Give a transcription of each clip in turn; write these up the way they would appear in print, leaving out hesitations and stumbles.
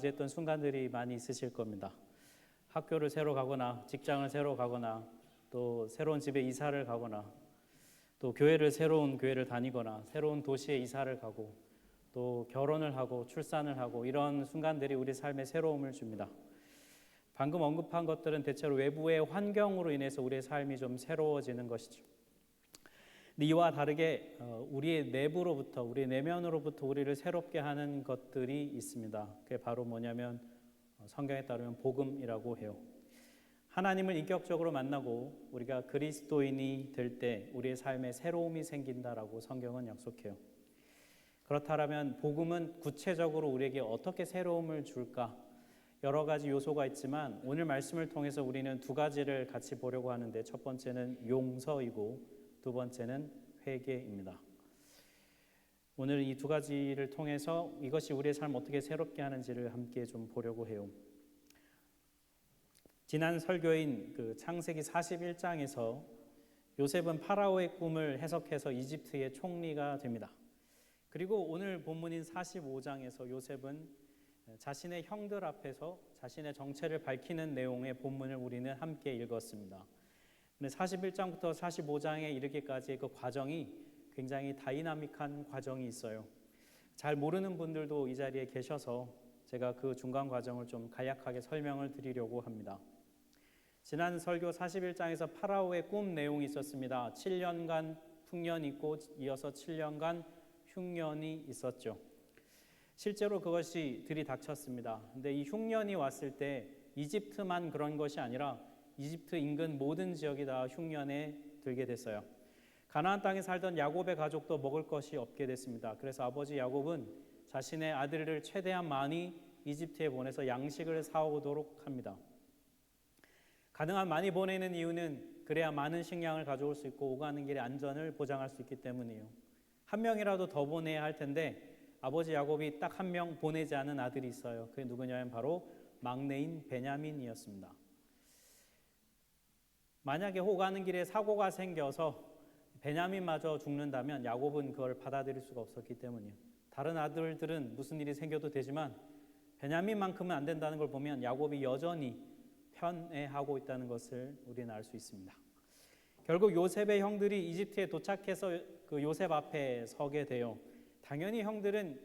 맞이했던 순간들이 많이 있으실 겁니다. 학교를 새로 가거나 직장을 새로 가거나 또 새로운 집에 이사를 가거나 또 새로운 교회를 다니거나 새로운 도시에 이사를 가고 또 결혼을 하고 출산을 하고 이런 순간들이 우리 삶에 새로움을 줍니다. 방금 언급한 것들은 대체로 외부의 환경으로 인해서 우리의 삶이 좀 새로워지는 것이죠. 근데 이와 다르게 우리의 내부로부터, 우리 내면으로부터 우리를 새롭게 하는 것들이 있습니다. 그게 바로 뭐냐면 성경에 따르면 복음이라고 해요. 하나님을 인격적으로 만나고 우리가 그리스도인이 될 때 우리의 삶에 새로움이 생긴다라고 성경은 약속해요. 그렇다면 복음은 구체적으로 우리에게 어떻게 새로움을 줄까? 여러 가지 요소가 있지만 오늘 말씀을 통해서 우리는 두 가지를 같이 보려고 하는데 첫 번째는 용서이고 두 번째는 회개입니다. 오늘 이 두 가지를 통해서 이것이 우리의 삶을 어떻게 새롭게 하는지를 함께 좀 보려고 해요. 지난 설교인 창세기 41장에서 요셉은 파라오의 꿈을 해석해서 이집트의 총리가 됩니다. 그리고 오늘 본문인 45장에서 요셉은 자신의 형들 앞에서 자신의 정체를 밝히는 내용의 본문을 우리는 함께 읽었습니다. 41장부터 45장에 이르기까지의 그 과정이 굉장히 다이나믹한 과정이 있어요. 잘 모르는 분들도 이 자리에 계셔서 제가 그 중간 과정을 좀 간략하게 설명을 드리려고 합니다. 지난 설교 41장에서 파라오의 꿈 내용이 있었습니다. 7년간 풍년이 있고 이어서 7년간 흉년이 있었죠. 실제로 그것이 들이닥쳤습니다. 근데 이 흉년이 왔을 때 이집트만 그런 것이 아니라 이집트 인근 모든 지역이 다 흉년에 들게 됐어요. 가나안 땅에 살던 야곱의 가족도 먹을 것이 없게 됐습니다. 그래서 아버지 야곱은 자신의 아들을 최대한 많이 이집트에 보내서 양식을 사오도록 합니다. 가능한 많이 보내는 이유는 그래야 많은 식량을 가져올 수 있고 오가는 길에 안전을 보장할 수 있기 때문이에요. 한 명이라도 더 보내야 할 텐데 아버지 야곱이 딱 한 명 보내지 않은 아들이 있어요. 그게 누구냐면 바로 막내인 베냐민이었습니다. 만약에 오가는 길에 사고가 생겨서 베냐민마저 죽는다면 야곱은 그걸 받아들일 수가 없었기 때문이에요. 다른 아들들은 무슨 일이 생겨도 되지만 베냐민만큼은 안 된다는 걸 보면 야곱이 여전히 편애하고 있다는 것을 우리는 알 수 있습니다. 결국 요셉의 형들이 이집트에 도착해서 그 요셉 앞에 서게 돼요. 당연히 형들은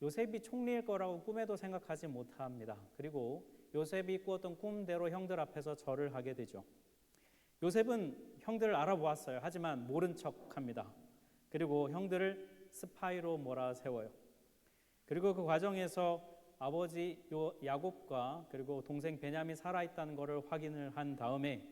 요셉이 총리일 거라고 꿈에도 생각하지 못합니다. 그리고 요셉이 꾸었던 꿈대로 형들 앞에서 절을 하게 되죠. 요셉은 형들을 알아보았어요. 하지만 모른 척합니다. 그리고 형들을 스파이로 몰아세워요. 그리고 그 과정에서 아버지 야곱과 그리고 동생 베냐민 살아있다는 것을 확인을 한 다음에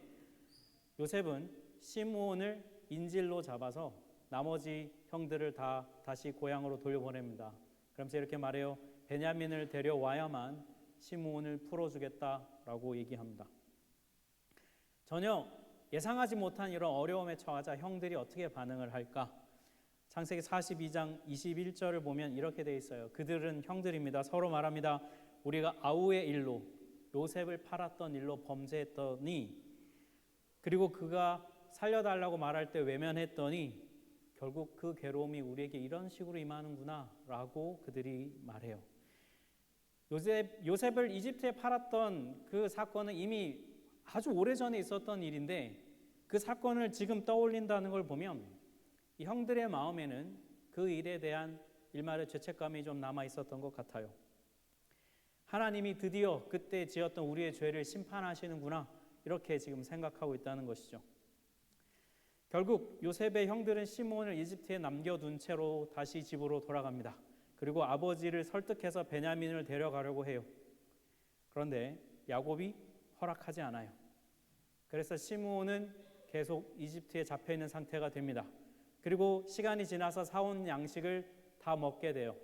요셉은 시므온을 인질로 잡아서 나머지 형들을 다 다시 고향으로 돌려보냅니다. 그러면서 이렇게 말해요. 베냐민을 데려와야만 시므온을 풀어주겠다라고 얘기합니다. 전혀 예상하지 못한 이런 어려움에 처하자 형들이 어떻게 반응을 할까? 창세기 42장 21절을 보면 이렇게 돼 있어요. 그들은 형들입니다. 서로 말합니다. 우리가 아우의 일로 요셉을 팔았던 일로 범죄했더니 그리고 그가 살려달라고 말할 때 외면했더니 결국 그 괴로움이 우리에게 이런 식으로 임하는구나 라고 그들이 말해요. 요셉을 이집트에 팔았던 그 사건은 이미 아주 오래전에 있었던 일인데 그 사건을 지금 떠올린다는 걸 보면 이 형들의 마음에는 그 일에 대한 일말의 죄책감이 좀 남아 있었던 것 같아요. 하나님이 드디어 그때 지었던 우리의 죄를 심판하시는구나 이렇게 지금 생각하고 있다는 것이죠. 결국 요셉의 형들은 시므온을 이집트에 남겨둔 채로 다시 집으로 돌아갑니다. 그리고 아버지를 설득해서 베냐민을 데려가려고 해요. 그런데 야곱이 허락하지 않아요. 그래서 시므온은 계속 이집트에 잡혀있는 상태가 됩니다. 그리고 시간이 지나서 사온 양식을 다 먹게 돼요.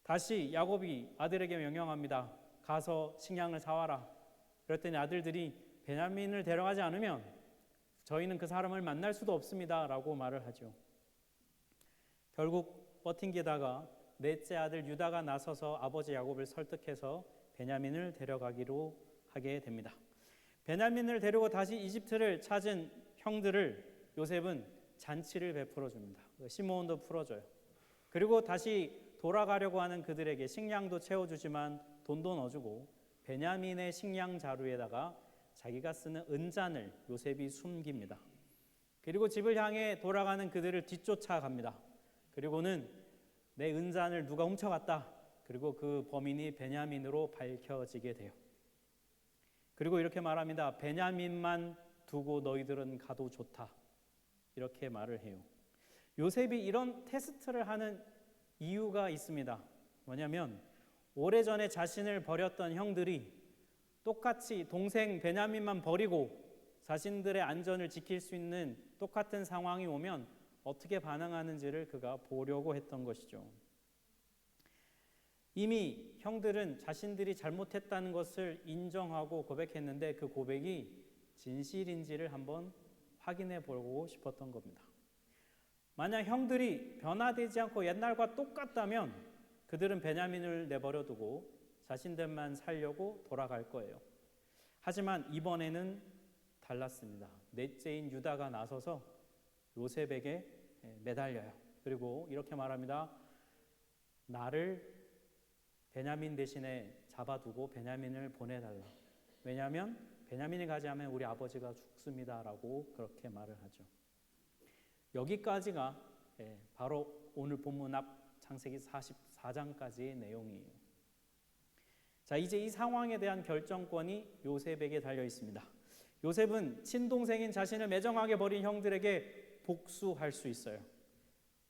다시 야곱이 아들에게 명령합니다. 가서 식량을 사와라. 그랬더니 아들들이 베냐민을 데려가지 않으면 저희는 그 사람을 만날 수도 없습니다 라고 말을 하죠. 결국 버틴게다가 넷째 아들 유다가 나서서 아버지 야곱을 설득해서 베냐민을 데려가기로 하게 됩니다. 베냐민을 데리고 다시 이집트를 찾은 형들을 요셉은 잔치를 베풀어 줍니다. 시므온도 풀어줘요. 그리고 다시 돌아가려고 하는 그들에게 식량도 채워주지만 돈도 넣어주고 베냐민의 식량 자루에다가 자기가 쓰는 은잔을 요셉이 숨깁니다. 그리고 집을 향해 돌아가는 그들을 뒤쫓아갑니다. 그리고는 내 은잔을 누가 훔쳐갔다. 그리고 그 범인이 베냐민으로 밝혀지게 돼요. 그리고 이렇게 말합니다. 베냐민만 두고 너희들은 가도 좋다. 이렇게 말을 해요. 요셉이 이런 테스트를 하는 이유가 있습니다. 뭐냐면 오래전에 자신을 버렸던 형들이 똑같이 동생 베냐민만 버리고 자신들의 안전을 지킬 수 있는 똑같은 상황이 오면 어떻게 반응하는지를 그가 보려고 했던 것이죠. 이미 형들은 자신들이 잘못했다는 것을 인정하고 고백했는데 그 고백이 진실인지를 한번 확인해 보고 싶었던 겁니다. 만약 형들이 변화되지 않고 옛날과 똑같다면 그들은 베냐민을 내버려 두고 자신들만 살려고 돌아갈 거예요. 하지만 이번에는 달랐습니다. 넷째인 유다가 나서서 요셉에게 매달려요. 그리고 이렇게 말합니다. 나를 베냐민 대신에 잡아두고 베냐민을 보내달라. 왜냐하면 베냐민이 가지 않으면 우리 아버지가 죽습니다. 라고 그렇게 말을 하죠. 여기까지가 바로 오늘 본문 앞 창세기 44장까지의 내용이에요. 자, 이제 이 상황에 대한 결정권이 요셉에게 달려 있습니다. 요셉은 친동생인 자신을 매정하게 버린 형들에게 복수할 수 있어요.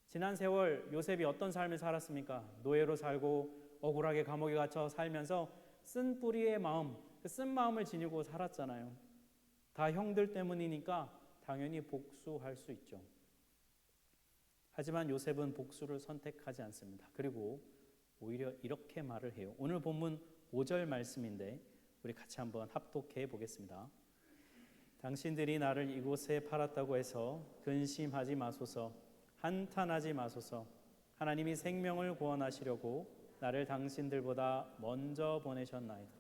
지난 세월 요셉이 어떤 삶을 살았습니까? 노예로 살고 억울하게 감옥에 갇혀 살면서 쓴 뿌리의 마음, 그 쓴 마음을 지니고 살았잖아요. 다 형들 때문이니까 당연히 복수할 수 있죠. 하지만 요셉은 복수를 선택하지 않습니다. 그리고 오히려 이렇게 말을 해요. 오늘 본문 5절 말씀인데 우리 같이 한번 합독해 보겠습니다. 당신들이 나를 이곳에 팔았다고 해서 근심하지 마소서, 한탄하지 마소서. 하나님이 생명을 구원하시려고 나를 당신들보다 먼저 보내셨나이다.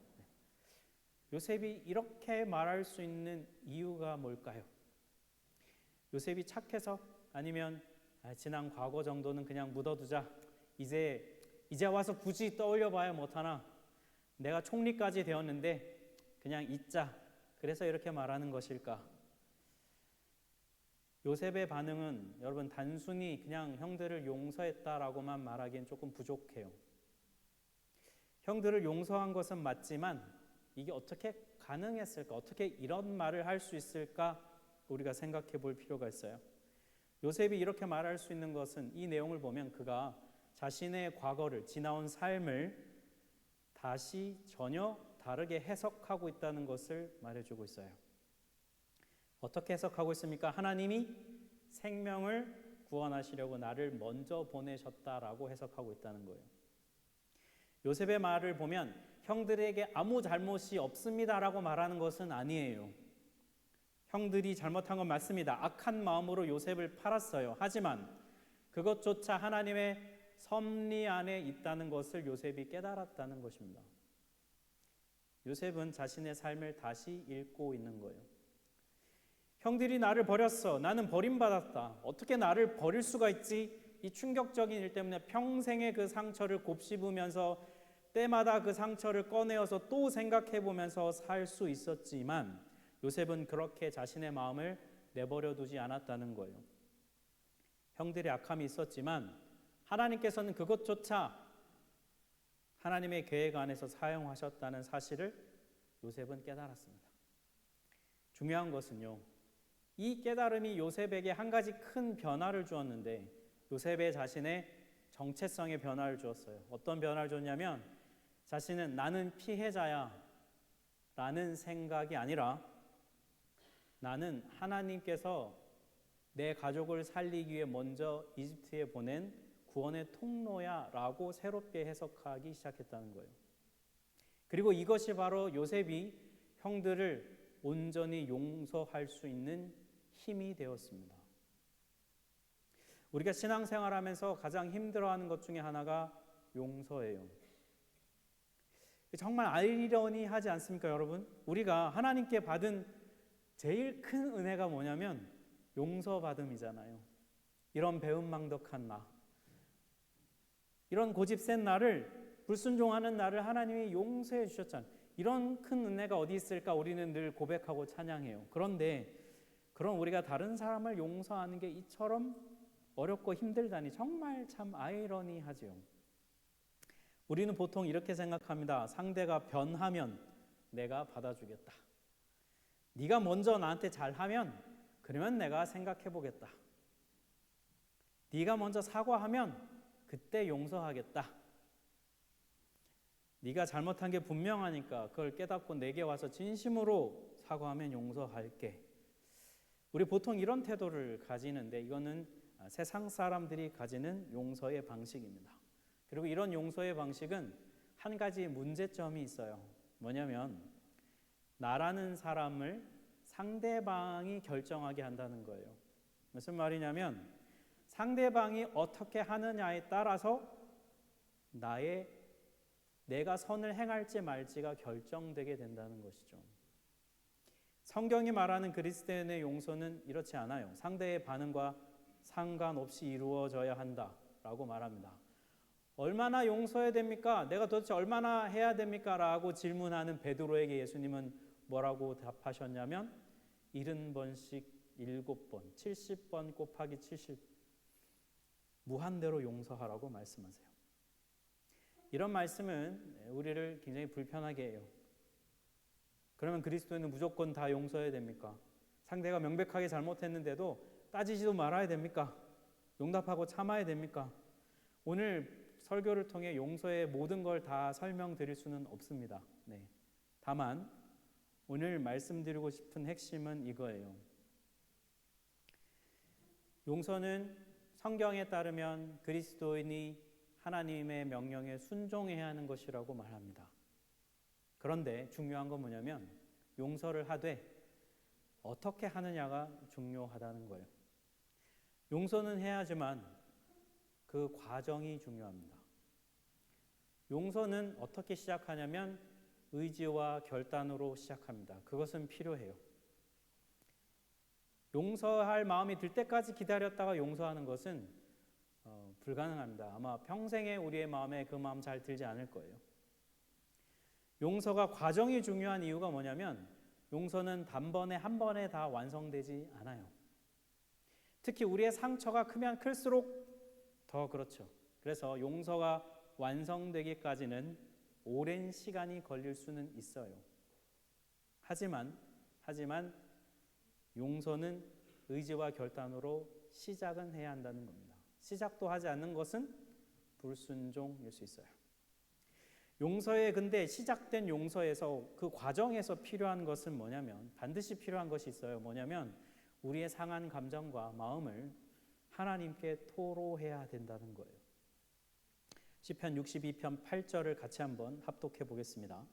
요셉이 이렇게 말할 수 있는 이유가 뭘까요? 요셉이 착해서? 아니면 지난 과거 정도는 그냥 묻어두자. 이제 와서 굳이 떠올려봐야 못하나? 내가 총리까지 되었는데 그냥 잊자. 그래서 이렇게 말하는 것일까? 요셉의 반응은 여러분 단순히 그냥 형들을 용서했다라고만 말하기엔 조금 부족해요. 형들을 용서한 것은 맞지만 이게 어떻게 가능했을까? 어떻게 이런 말을 할 수 있을까? 우리가 생각해 볼 필요가 있어요. 요셉이 이렇게 말할 수 있는 것은 이 내용을 보면 그가 자신의 과거를, 지나온 삶을 다시 전혀 다르게 해석하고 있다는 것을 말해주고 있어요. 어떻게 해석하고 있습니까? 하나님이 생명을 구원하시려고 나를 먼저 보내셨다라고 해석하고 있다는 거예요. 요셉의 말을 보면 형들에게 아무 잘못이 없습니다라고 말하는 것은 아니에요. 형들이 잘못한 건 맞습니다. 악한 마음으로 요셉을 팔았어요. 하지만 그것조차 하나님의 섭리 안에 있다는 것을 요셉이 깨달았다는 것입니다. 요셉은 자신의 삶을 다시 읽고 있는 거예요. 형들이 나를 버렸어. 나는 버림받았다. 어떻게 나를 버릴 수가 있지? 이 충격적인 일 때문에 평생의 그 상처를 곱씹으면서 때마다 그 상처를 꺼내어서 또 생각해 보면서 살 수 있었지만 요셉은 그렇게 자신의 마음을 내버려 두지 않았다는 거예요. 형들의 악함이 있었지만 하나님께서는 그것조차 하나님의 계획 안에서 사용하셨다는 사실을 요셉은 깨달았습니다. 중요한 것은요, 이 깨달음이 요셉에게 한 가지 큰 변화를 주었는데 요셉의 자신의 정체성의 변화를 주었어요. 어떤 변화를 줬냐면 자신은 나는 피해자야 라는 생각이 아니라 나는 하나님께서 내 가족을 살리기 위해 먼저 이집트에 보낸 구원의 통로야 라고 새롭게 해석하기 시작했다는 거예요. 그리고 이것이 바로 요셉이 형들을 온전히 용서할 수 있는 힘이 되었습니다. 우리가 신앙생활하면서 가장 힘들어하는 것 중에 하나가 용서예요. 정말 아이러니하지 않습니까, 여러분? 우리가 하나님께 받은 제일 큰 은혜가 뭐냐면 용서받음이잖아요. 이런 배은망덕한 나, 이런 고집 센 나를 불순종하는 나를 하나님이 용서해 주셨잖아요. 이런 큰 은혜가 어디 있을까 우리는 늘 고백하고 찬양해요. 그런데 그럼 우리가 다른 사람을 용서하는 게 이처럼 어렵고 힘들다니 정말 참 아이러니하지요. 우리는 보통 이렇게 생각합니다. 상대가 변하면 내가 받아주겠다. 네가 먼저 나한테 잘하면 그러면 내가 생각해 보겠다. 네가 먼저 사과하면 그때 용서하겠다. 네가 잘못한 게 분명하니까 그걸 깨닫고 내게 와서 진심으로 사과하면 용서할게. 우리 보통 이런 태도를 가지는데 이거는 세상 사람들이 가지는 용서의 방식입니다. 그리고 이런 용서의 방식은 한 가지 문제점이 있어요. 뭐냐면 나라는 사람을 상대방이 결정하게 한다는 거예요. 무슨 말이냐면 상대방이 어떻게 하느냐에 따라서 내가 선을 행할지 말지가 결정되게 된다는 것이죠. 성경이 말하는 그리스도인의 용서는 이렇지 않아요. 상대의 반응과 상관없이 이루어져야 한다라고 말합니다. 얼마나 용서해야 됩니까? 내가 도대체 얼마나 해야 됩니까? 라고 질문하는 베드로에게 예수님은 뭐라고 답하셨냐면 70번씩 7번, 70번 곱하기 70 무한대로 용서하라고 말씀하세요. 이런 말씀은 우리를 굉장히 불편하게 해요. 그러면 그리스도인은 무조건 다 용서해야 됩니까? 상대가 명백하게 잘못했는데도 따지지도 말아야 됩니까? 용납하고 참아야 됩니까? 오늘 설교를 통해 용서의 모든 걸 다 설명드릴 수는 없습니다. 네. 다만 오늘 말씀드리고 싶은 핵심은 이거예요. 용서는 성경에 따르면 그리스도인이 하나님의 명령에 순종해야 하는 것이라고 말합니다. 그런데 중요한 건 뭐냐면 용서를 하되 어떻게 하느냐가 중요하다는 거예요. 용서는 해야지만 그 과정이 중요합니다. 용서는 어떻게 시작하냐면 의지와 결단으로 시작합니다. 그것은 필요해요. 용서할 마음이 들 때까지 기다렸다가 용서하는 것은 불가능합니다. 아마 평생에 우리의 마음에 그 마음 잘 들지 않을 거예요. 용서가 과정이 중요한 이유가 뭐냐면 용서는 단번에 한 번에 다 완성되지 않아요. 특히 우리의 상처가 크면 클수록 더 그렇죠. 그래서 용서가 완성되기까지는 오랜 시간이 걸릴 수는 있어요. 하지만 용서는 의지와 결단으로 시작은 해야 한다는 겁니다. 시작도 하지 않는 것은 불순종일 수 있어요. 용서의 근데 시작된 용서에서 그 과정에서 필요한 것은 뭐냐면 반드시 필요한 것이 있어요. 뭐냐면 우리의 상한 감정과 마음을 하나님께 토로해야 된다는 거예요. 시편 62편 8절을 같이 한번 합독해 보겠습니다.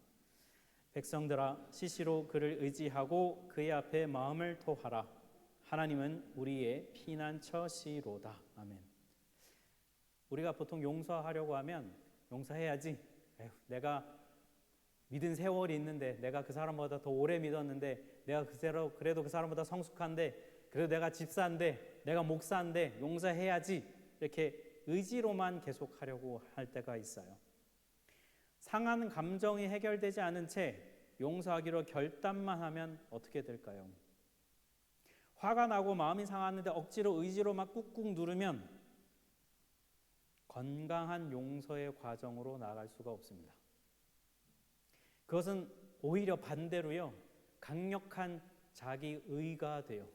백성들아 시시로 그를 의지하고 그의 앞에 마음을 토하라. 하나님은 우리의 피난처시로다. 아멘. 우리가 보통 용서하려고 하면 용서해야지. 에휴, 내가 믿은 세월이 있는데 내가 그 사람보다 더 오래 믿었는데 내가 그래도 그 사람보다 성숙한데 그래도 내가 집사인데 내가 목사인데 용서해야지. 이렇게 의지로만 계속하려고 할 때가 있어요. 상한 감정이 해결되지 않은 채 용서하기로 결단만 하면 어떻게 될까요? 화가 나고 마음이 상하는데 억지로 의지로 막 꾹꾹 누르면 건강한 용서의 과정으로 나아갈 수가 없습니다. 그것은 오히려 반대로요, 강력한 자기의가 돼요.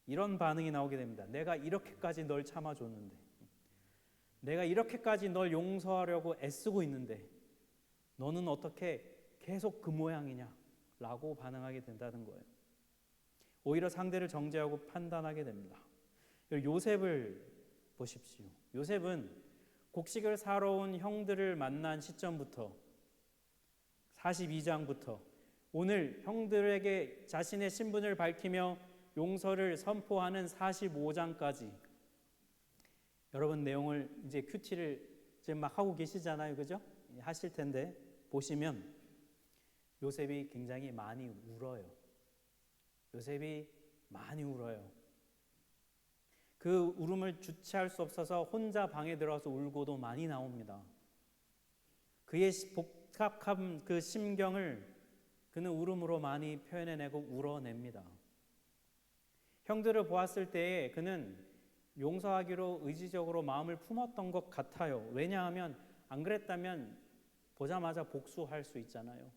이런 반응이 나오게 됩니다. 내가 이렇게까지 널 참아줬는데, 내가 이렇게까지 널 용서하려고 애쓰고 있는데 너는 어떻게 계속 그 모양이냐? 라고 반응하게 된다는 거예요. 오히려 상대를 정죄하고 판단하게 됩니다. 요셉을 보십시오. 요셉은 곡식을 사러 온 형들을 만난 시점부터 42장부터 오늘 형들에게 자신의 신분을 밝히며 용서를 선포하는 45장까지 여러분 내용을 이제 큐티를 지금 막 하고 계시잖아요. 그죠? 하실 텐데 보시면 요셉이 굉장히 많이 울어요. 요셉이 많이 울어요. 그 울음을 주체할 수 없어서 혼자 방에 들어가서 울고도 많이 나옵니다. 그의 복잡한 그 심경을 그는 울음으로 많이 표현해내고 울어냅니다. 형들을 보았을 때에 그는 용서하기로 의지적으로 마음을 품었던 것 같아요. 왜냐하면 안 그랬다면 보자마자 복수할 수 있잖아요.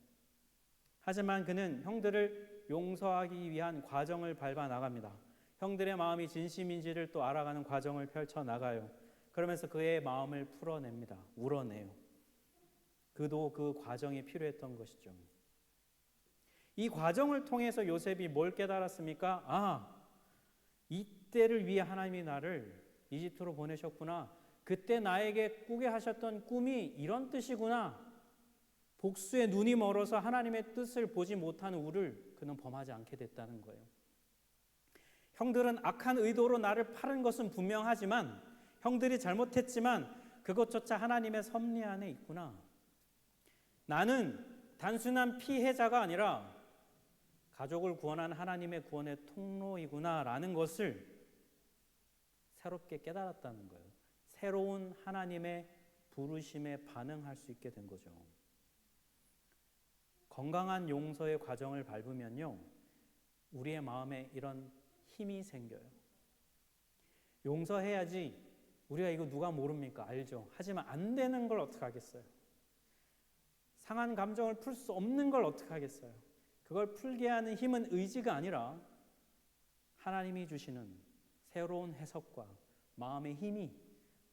하지만 그는 형들을 용서하기 위한 과정을 밟아 나갑니다. 형들의 마음이 진심인지를 또 알아가는 과정을 펼쳐 나가요. 그러면서 그의 마음을 풀어냅니다. 울어내요. 그도 그 과정이 필요했던 것이죠. 이 과정을 통해서 요셉이 뭘 깨달았습니까? 이때를 위해 하나님이 나를 이집트로 보내셨구나. 그때 나에게 꾸게 하셨던 꿈이 이런 뜻이구나. 복수의 눈이 멀어서 하나님의 뜻을 보지 못하는 우를 그는 범하지 않게 됐다는 거예요. 형들은 악한 의도로 나를 파는 것은 분명하지만, 형들이 잘못했지만 그것조차 하나님의 섭리 안에 있구나. 나는 단순한 피해자가 아니라 가족을 구원한 하나님의 구원의 통로이구나라는 것을 새롭게 깨달았다는 거예요. 새로운 하나님의 부르심에 반응할 수 있게 된 거죠. 건강한 용서의 과정을 밟으면요, 우리의 마음에 이런 힘이 생겨요. 용서해야지. 우리가 이거 누가 모릅니까? 알죠. 하지만 안 되는 걸 어떻게 하겠어요? 상한 감정을 풀 수 없는 걸 어떻게 하겠어요? 그걸 풀게 하는 힘은 의지가 아니라 하나님이 주시는 새로운 해석과 마음의 힘이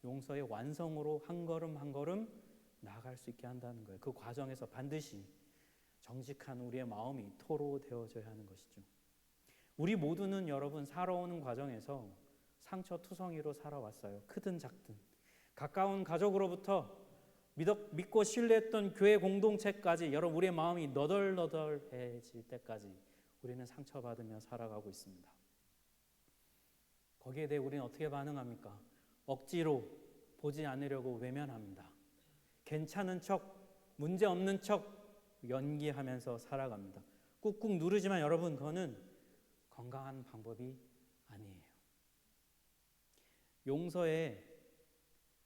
용서의 완성으로 한 걸음 한 걸음 나아갈 수 있게 한다는 거예요. 그 과정에서 반드시 정직한 우리의 마음이 토로되어져야 하는 것이죠. 우리 모두는 여러분 살아오는 과정에서 상처투성이로 살아왔어요. 크든 작든. 가까운 가족으로부터 믿고 신뢰했던 교회 공동체까지, 여러분 우리의 마음이 너덜너덜해질 때까지 우리는 상처받으며 살아가고 있습니다. 거기에 대해 우리는 어떻게 반응합니까? 억지로 보지 않으려고 외면합니다. 괜찮은 척, 문제 없는 척 연기하면서 살아갑니다. 꾹꾹 누르지만 여러분, 그거는 건강한 방법이 아니에요. 용서에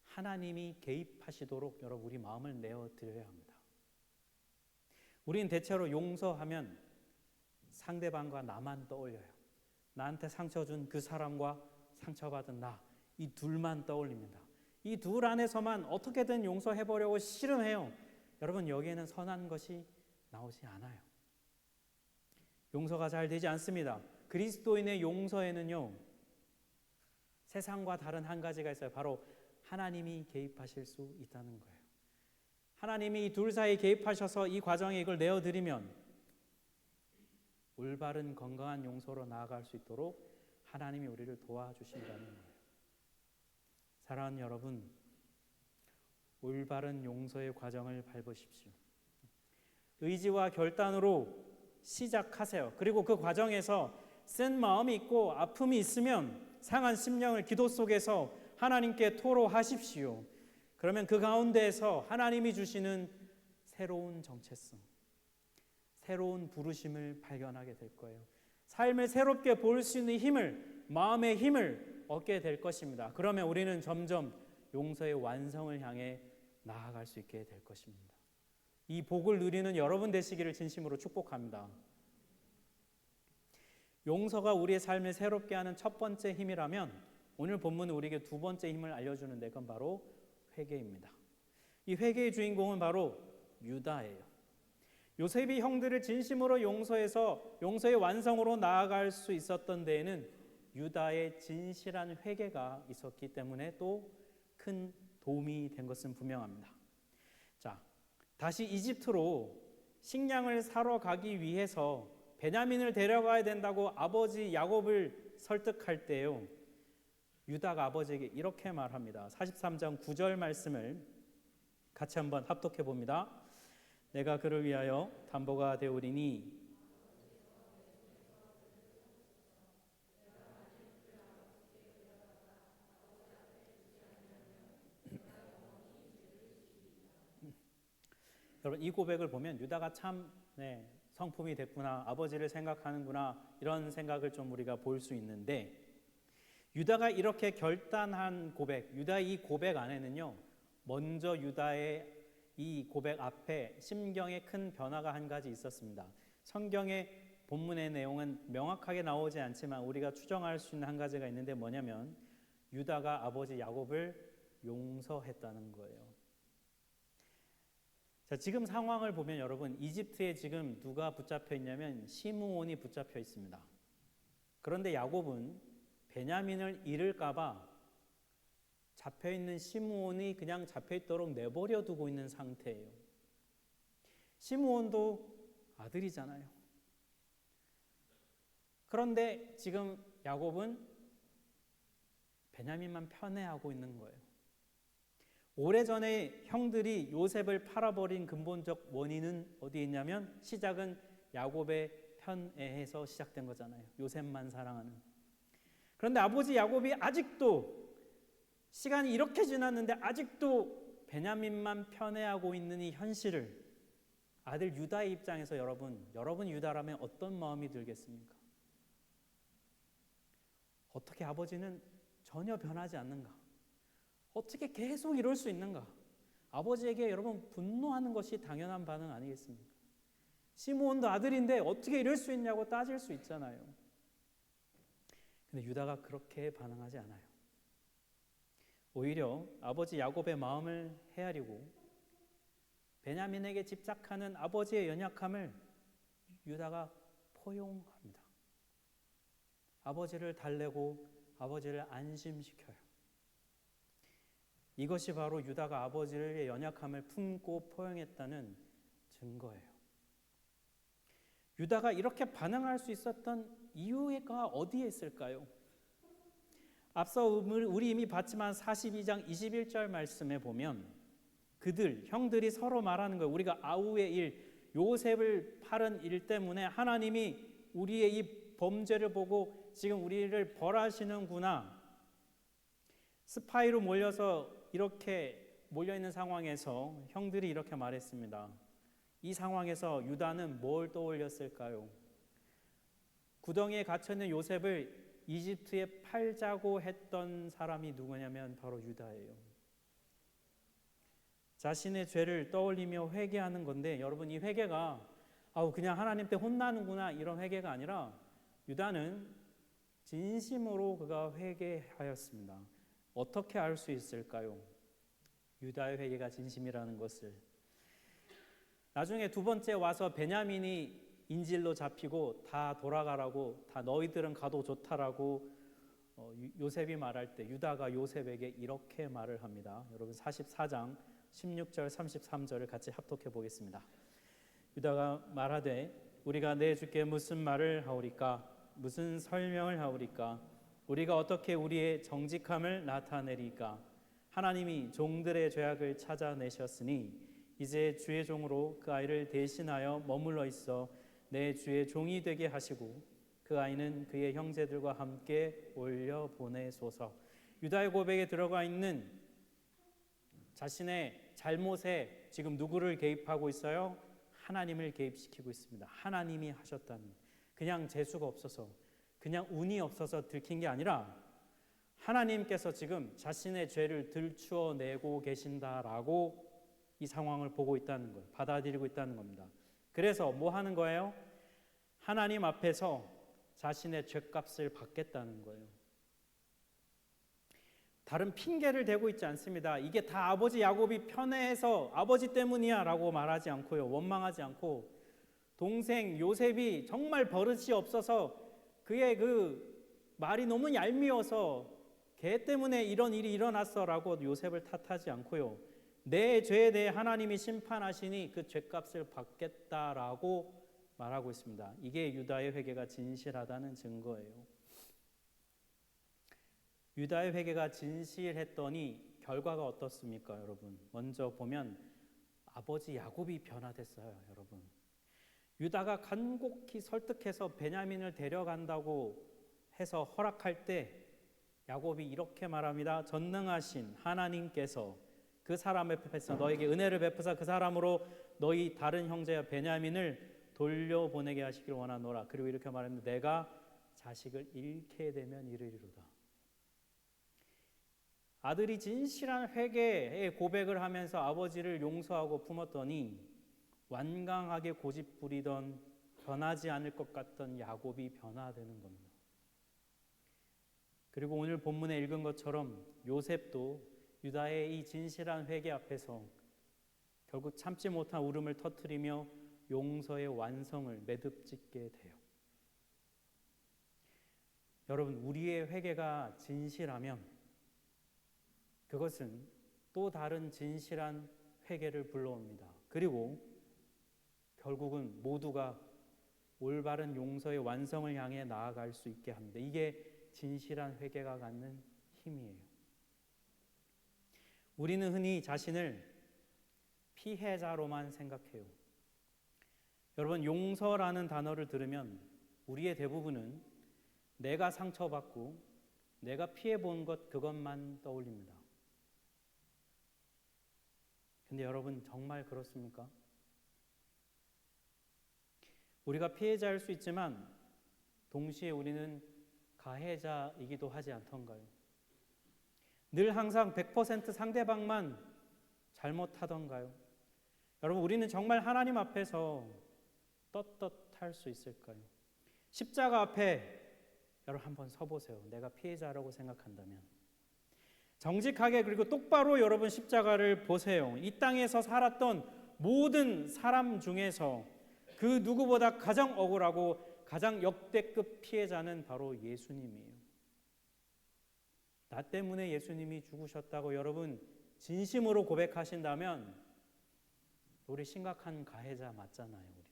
하나님이 개입하시도록 여러분 우리 마음을 내어드려야 합니다. 우리는 대체로 용서하면 상대방과 나만 떠올려요. 나한테 상처 준 그 사람과 상처받은 나, 이 둘만 떠올립니다. 이 둘 안에서만 어떻게든 용서해보려고 씨름해요. 여러분, 여기에는 선한 것이 나오지 않아요. 용서가 잘 되지 않습니다. 그리스도인의 용서에는요, 세상과 다른 한 가지가 있어요. 바로 하나님이 개입하실 수 있다는 거예요. 하나님이 이 둘 사이에 개입하셔서 이 과정에 이걸 내어드리면 올바른 건강한 용서로 나아갈 수 있도록 하나님이 우리를 도와주신다는 거예요. 사랑하는 여러분, 올바른 용서의 과정을 밟으십시오. 의지와 결단으로 시작하세요. 그리고 그 과정에서 쓴 마음이 있고 아픔이 있으면 상한 심령을 기도 속에서 하나님께 토로하십시오. 그러면 그 가운데에서 하나님이 주시는 새로운 정체성, 새로운 부르심을 발견하게 될 거예요. 삶을 새롭게 볼 수 있는 힘을, 마음의 힘을 얻게 될 것입니다. 그러면 우리는 점점 용서의 완성을 향해 나아갈 수 있게 될 것입니다. 이 복을 누리는 여러분 되시기를 진심으로 축복합니다. 용서가 우리의 삶을 새롭게 하는 첫 번째 힘이라면 오늘 본문은 우리에게 두 번째 힘을 알려주는데, 그건 바로 회개입니다. 이 회개의 주인공은 바로 유다예요. 요셉이 형들을 진심으로 용서해서 용서의 완성으로 나아갈 수 있었던 데에는 유다의 진실한 회개가 있었기 때문에 또 큰 도움이 된 것은 분명합니다. 자, 다시 이집트로 식량을 사러 가기 위해서 베냐민을 데려가야 된다고 아버지 야곱을 설득할 때요, 유다가 아버지에게 이렇게 말합니다. 43장 9절 말씀을 같이 한번 합독해 봅니다. 내가 그를 위하여 담보가 되오리니 여러분, 이 고백을 보면 유다가 참 성품이 됐구나, 아버지를 생각하는구나, 이런 생각을 좀 우리가 볼 수 있는데, 유다가 이렇게 결단한 고백, 유다의 이 고백 안에는요, 먼저 유다의 이 고백 앞에 심경에 큰 변화가 한 가지 있었습니다. 성경의 본문의 내용은 명확하게 나오지 않지만 우리가 추정할 수 있는 한 가지가 있는데 뭐냐면 유다가 아버지 야곱을 용서했다는 거예요. 자, 지금 상황을 보면 여러분, 이집트에 지금 누가 붙잡혀 있냐면 시므온이 붙잡혀 있습니다. 그런데 야곱은 베냐민을 잃을까 봐 잡혀 있는 시므온이 그냥 잡혀 있도록 내버려 두고 있는 상태예요. 시므온도 아들이잖아요. 그런데 지금 야곱은 베냐민만 편애하고 있는 거예요. 오래전에 형들이 요셉을 팔아버린 근본적 원인은 어디에 있냐면 시작은 야곱의 편애에서 시작된 거잖아요. 요셉만 사랑하는. 그런데 아버지 야곱이 아직도 시간이 이렇게 지났는데 아직도 베냐민만 편애하고 있는 이 현실을 아들 유다의 입장에서 여러분 유다라면 어떤 마음이 들겠습니까? 어떻게 아버지는 전혀 변하지 않는가? 어떻게 계속 이럴 수 있는가? 아버지에게 여러분 분노하는 것이 당연한 반응 아니겠습니까? 시므온도 아들인데 어떻게 이럴 수 있냐고 따질 수 있잖아요. 근데 유다가 그렇게 반응하지 않아요. 오히려 아버지 야곱의 마음을 헤아리고 베냐민에게 집착하는 아버지의 연약함을 유다가 포용합니다. 아버지를 달래고 아버지를 안심시켜요. 이것이 바로 유다가 아버지의 연약함을 품고 포용했다는 증거예요. 유다가 이렇게 반응할 수 있었던 이유가 어디에 있을까요? 앞서 우리 이미 봤지만 42장 21절 말씀에 보면 형들이 서로 말하는 거예요. 우리가 아우의 일, 요셉을 팔은 일 때문에 하나님이 우리의 이 범죄를 보고 지금 우리를 벌하시는구나. 스파이로 몰려서 이렇게 몰려있는 상황에서 형들이 이렇게 말했습니다. 이 상황에서 유다는 뭘 떠올렸을까요? 구덩이에 갇혀있는 요셉을 이집트에 팔자고 했던 사람이 누구냐면 바로 유다예요. 자신의 죄를 떠올리며 회개하는 건데 여러분, 이 회개가 그냥 하나님 때 혼나는구나 이런 회개가 아니라 유다는 진심으로 그가 회개하였습니다. 어떻게 알 수 있을까요? 유다의 회개가 진심이라는 것을. 나중에 두 번째 와서 베냐민이 인질로 잡히고 다 돌아가라고, 다 너희들은 가도 좋다라고 요셉이 말할 때 유다가 요셉에게 이렇게 말을 합니다. 여러분 44장 16절 33절을 같이 합독해 보겠습니다. 유다가 말하되 우리가 내 주께 무슨 말을 하오리까? 무슨 설명을 하오리까? 우리가 어떻게 우리의 정직함을 나타내리까? 하나님이 종들의 죄악을 찾아내셨으니 이제 주의 종으로 그 아이를 대신하여 머물러 있어 내 주의 종이 되게 하시고 그 아이는 그의 형제들과 함께 올려 보내소서. 유다의 고백에 들어가 있는 자신의 잘못에 지금 누구를 개입하고 있어요? 하나님을 개입시키고 있습니다. 하나님이 하셨다는, 그냥 재수가 없어서, 그냥 운이 없어서 들킨 게 아니라 하나님께서 지금 자신의 죄를 들추어내고 계신다라고 이 상황을 보고 있다는 거예요. 받아들이고 있다는 겁니다. 그래서 뭐 하는 거예요? 하나님 앞에서 자신의 죄값을 받겠다는 거예요. 다른 핑계를 대고 있지 않습니다. 이게 다 아버지 야곱이 편애해서 아버지 때문이야 라고 말하지 않고요. 원망하지 않고 동생 요셉이 정말 버릇이 없어서 그의 그 말이 너무 얄미워서 걔 때문에 이런 일이 일어났어 라고 요셉을 탓하지 않고요. 내 죄에 대해 하나님이 심판하시니 그 죄값을 받겠다라고 말하고 있습니다. 이게 유다의 회개가 진실하다는 증거예요. 유다의 회개가 진실했더니 결과가 어떻습니까, 여러분? 먼저 보면 아버지 야곱이 변화됐어요, 여러분. 유다가 간곡히 설득해서 베냐민을 데려간다고 해서 허락할 때 야곱이 이렇게 말합니다. 전능하신 하나님께서 그 사람 앞에서 너에게 은혜를 베푸사 그 사람으로 너희 다른 형제와 베냐민을 돌려보내게 하시길 원하노라. 그리고 이렇게 말합니다. 내가 자식을 잃게 되면 이르리로다. 아들이 진실한 회개의 고백을 하면서 아버지를 용서하고 품었더니 완강하게 고집부리던 변하지 않을 것 같던 야곱이 변화되는 겁니다. 그리고 오늘 본문에 읽은 것처럼 요셉도 유다의 이 진실한 회개 앞에서 결국 참지 못한 울음을 터뜨리며 용서의 완성을 매듭짓게 돼요. 여러분, 우리의 회개가 진실하면 그것은 또 다른 진실한 회개를 불러옵니다. 그리고 결국은 모두가 올바른 용서의 완성을 향해 나아갈 수 있게 합니다. 이게 진실한 회개가 갖는 힘이에요. 우리는 흔히 자신을 피해자로만 생각해요. 여러분, 용서라는 단어를 들으면 우리의 대부분은 내가 상처받고 내가 피해본 것 그것만 떠올립니다. 근데 여러분, 정말 그렇습니까? 우리가 피해자일 수 있지만 동시에 우리는 가해자이기도 하지 않던가요? 늘 항상 100% 상대방만 잘못하던가요? 여러분, 우리는 정말 하나님 앞에서 떳떳할 수 있을까요? 십자가 앞에 여러분 한번 서보세요. 내가 피해자라고 생각한다면 정직하게 그리고 똑바로 여러분 십자가를 보세요. 이 땅에서 살았던 모든 사람 중에서 그 누구보다 가장 억울하고 가장 역대급 피해자는 바로 예수님이에요. 나 때문에 예수님이 죽으셨다고 여러분 진심으로 고백하신다면 우리 심각한 가해자 맞잖아요.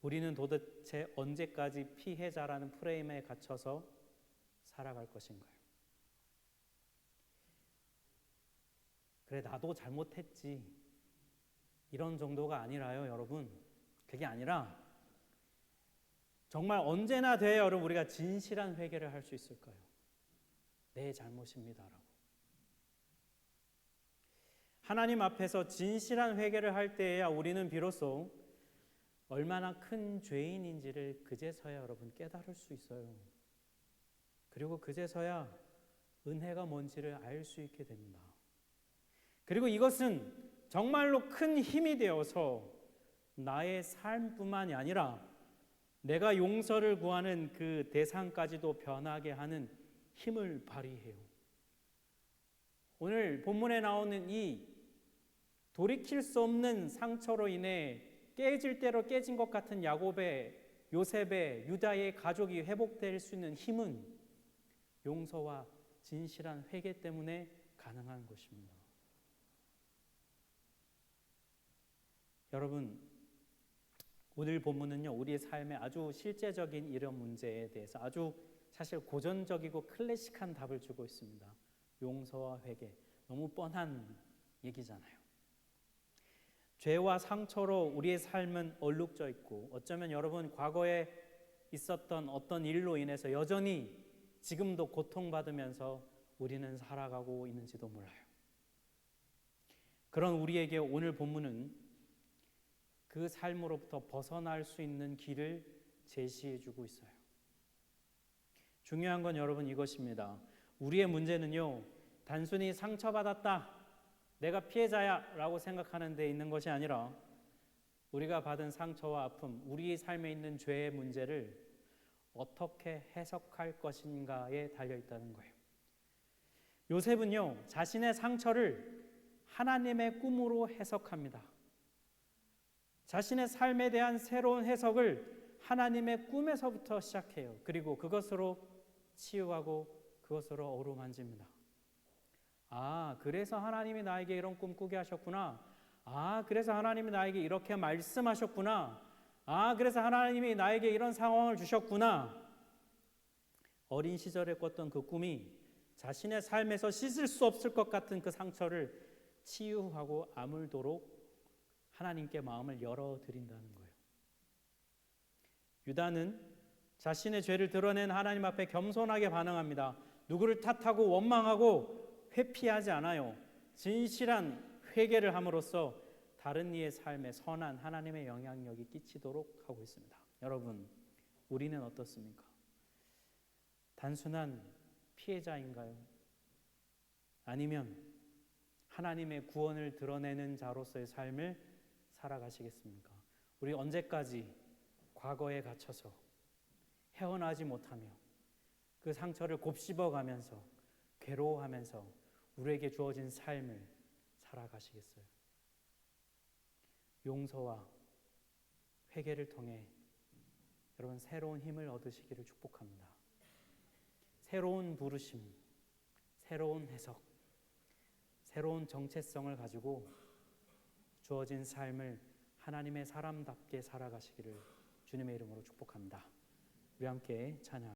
우리는 도대체 언제까지 피해자라는 프레임에 갇혀서 살아갈 것인가요? 그래, 나도 잘못했지, 이런 정도가 아니라요, 여러분. 그게 아니라 정말 언제나 돼야 여러분 우리가 진실한 회개를 할 수 있을까요? 내 잘못입니다라고. 하나님 앞에서 진실한 회개를 할 때에야 우리는 비로소 얼마나 큰 죄인인지를 그제서야 여러분 깨달을 수 있어요. 그리고 그제서야 은혜가 뭔지를 알 수 있게 됩니다. 그리고 이것은 정말로 큰 힘이 되어서 나의 삶뿐만이 아니라 내가 용서를 구하는 그 대상까지도 변하게 하는 힘을 발휘해요. 오늘 본문에 나오는 이 돌이킬 수 없는 상처로 인해 깨질 대로 깨진 것 같은 야곱의, 요셉의, 유다의 가족이 회복될 수 있는 힘은 용서와 진실한 회개 때문에 가능한 것입니다. 여러분, 오늘 본문은요, 우리의 삶의 아주 실제적인 이런 문제에 대해서 아주 사실 고전적이고 클래식한 답을 주고 있습니다. 용서와 회개, 너무 뻔한 얘기잖아요. 죄와 상처로 우리의 삶은 얼룩져 있고 어쩌면 여러분 과거에 있었던 어떤 일로 인해서 여전히 지금도 고통받으면서 우리는 살아가고 있는지도 몰라요. 그런 우리에게 오늘 본문은 그 삶으로부터 벗어날 수 있는 길을 제시해주고 있어요. 중요한 건 여러분 이것입니다. 우리의 문제는요, 단순히 상처받았다, 내가 피해자야 라고 생각하는 데 있는 것이 아니라 우리가 받은 상처와 아픔, 우리의 삶에 있는 죄의 문제를 어떻게 해석할 것인가에 달려있다는 거예요. 요셉은요, 자신의 상처를 하나님의 꿈으로 해석합니다. 자신의 삶에 대한 새로운 해석을 하나님의 꿈에서부터 시작해요. 그리고 그것으로 치유하고 그것으로 어루만집니다. 아, 그래서 하나님이 나에게 이런 꿈 꾸게 하셨구나. 아, 그래서 하나님이 나에게 이렇게 말씀하셨구나. 아, 그래서 하나님이 나에게 이런 상황을 주셨구나. 어린 시절에 꿨던 그 꿈이 자신의 삶에서 씻을 수 없을 것 같은 그 상처를 치유하고 아물도록 하나님께 마음을 열어드린다는 거예요. 유다는 자신의 죄를 드러낸 하나님 앞에 겸손하게 반응합니다. 누구를 탓하고 원망하고 회피하지 않아요. 진실한 회개를 함으로써 다른 이의 삶에 선한 하나님의 영향력이 끼치도록 하고 있습니다. 여러분, 우리는 어떻습니까? 단순한 피해자인가요? 아니면 하나님의 구원을 드러내는 자로서의 삶을 살아가시겠습니까? 우리 언제까지 과거에 갇혀서 헤어나지 못하며 그 상처를 곱씹어가면서 괴로워하면서 우리에게 주어진 삶을 살아가시겠어요? 용서와 회개를 통해 여러분 새로운 힘을 얻으시기를 축복합니다. 새로운 부르심, 새로운 해석, 새로운 정체성을 가지고 주어진 삶을 하나님의 사람답게 살아가시기를 주님의 이름으로 축복합니다. 우리 함께 찬양.